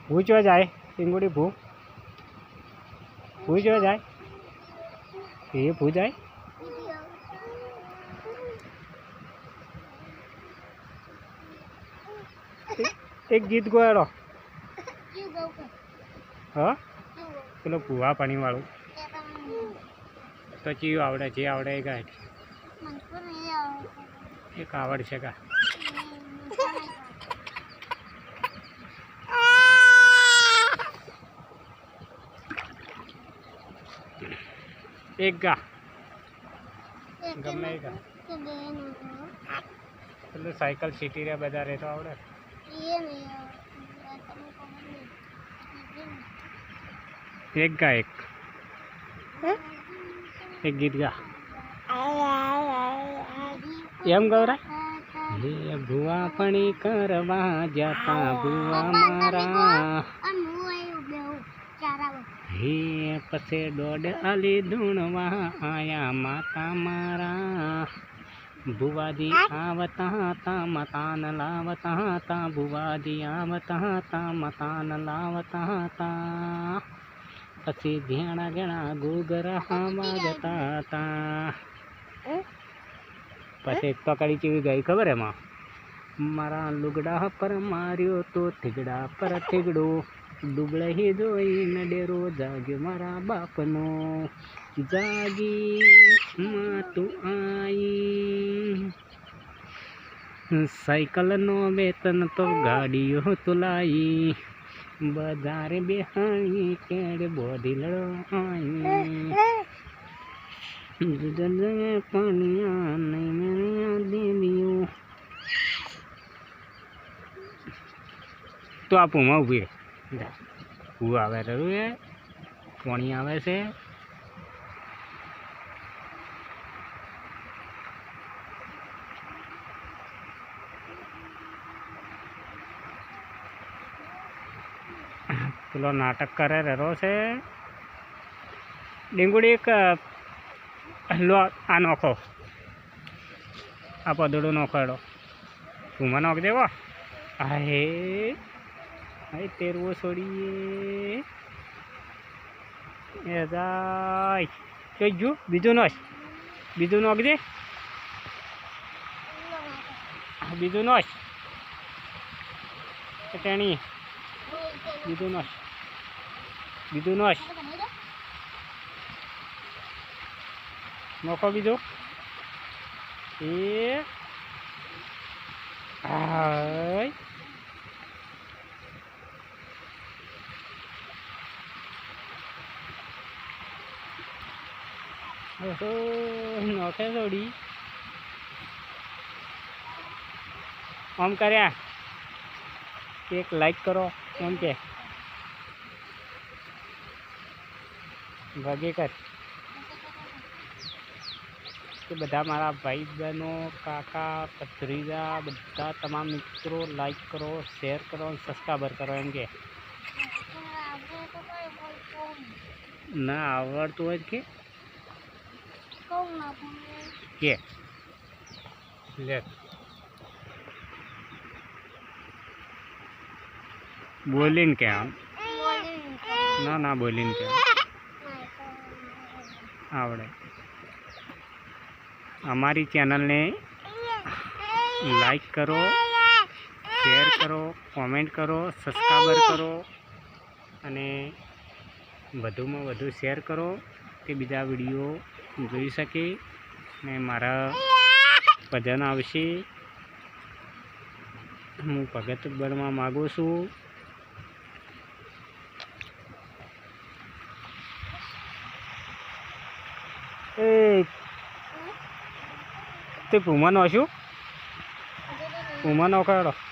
ભૂચવા જાય ટીંગુડી ભૂચવા જાય એ ભૂ જાય એક ગીત ગોયડો હા પેલો ભૂવા પાણી વાળું તો ચીયું આવડે જે આવડે એ ગાય એક આવડશે કા एक गा गमे गा એટલે સાયકલ સીટી રે બધા રે તો આવડે એક ગા એક ગીત ગા એમ ગૌરા હે ભુવા પણી કરવા જતા ભુવા મારા હે પછે દોડ આલી ધૂણવા આયા માતા મારા ભુવાજી આવતા હતા મતાન લાવતા હતા ભુવાજી આવતા હતા મતાન લાવતા હતા પછી ઘેણા ઘેણા ઘૂઘરા વાગતા હતા પછી પકડી ચીવી ગઈ ખબર એમાં મારા લુગડા પર માર્યો તો થીગડા પર થીગડો ડુબળે જોઈને ડેરો જાગ્યો મારા બાપનો જાગી માતું આઈ સાયકલનો વેતન તો ગાડીઓ તો લાઈ બજારે બેહાણી કેડ બોધી લડો આઈ પાણીયા નહીં મેળ્યા દેવીઓ તો આપું ઉભી હું આવે રહ્યું એ પાણી આવે છે પેલો નાટક કરે રહ્યો છે ડીંગુડી એક લો આ નોખો આ પદડો નોખેડો તું નોખ દેવો આ હે ભાઈ તેરવો છોડીએ એ જાય જોઈ ગયું બીજું નોખ દે બીજું નોખ તેણી બીજું નોખ નોખો બીજું એ હાય નોખે થોડી આમ કર્યા એક લાઈક કરો એમ કે ભાગે કર કે બધા મારા ભાઈ બહેનો કાકા ભત્રીજા બધા તમામ મિત્રો લાઈક કરો શેર કરો સબસ્ક્રાઈબર કરો એમ કે ના આવડતું હોય કે લે બોલીને કે આમ ના બોલીને કે આવડે અમારી ચેનલને લાઈક કરો શેર કરો કોમેન્ટ કરો સબસ્ક્રાઈબર કરો અને વધુમાં વધુ શેર કરો કે બીજા વિડીયો જોઈ શકે ને મારા ભજન આવશે હું ભગત બનવા માગું છું એ તે પૂમાનો છું પૂમાનો કાઢો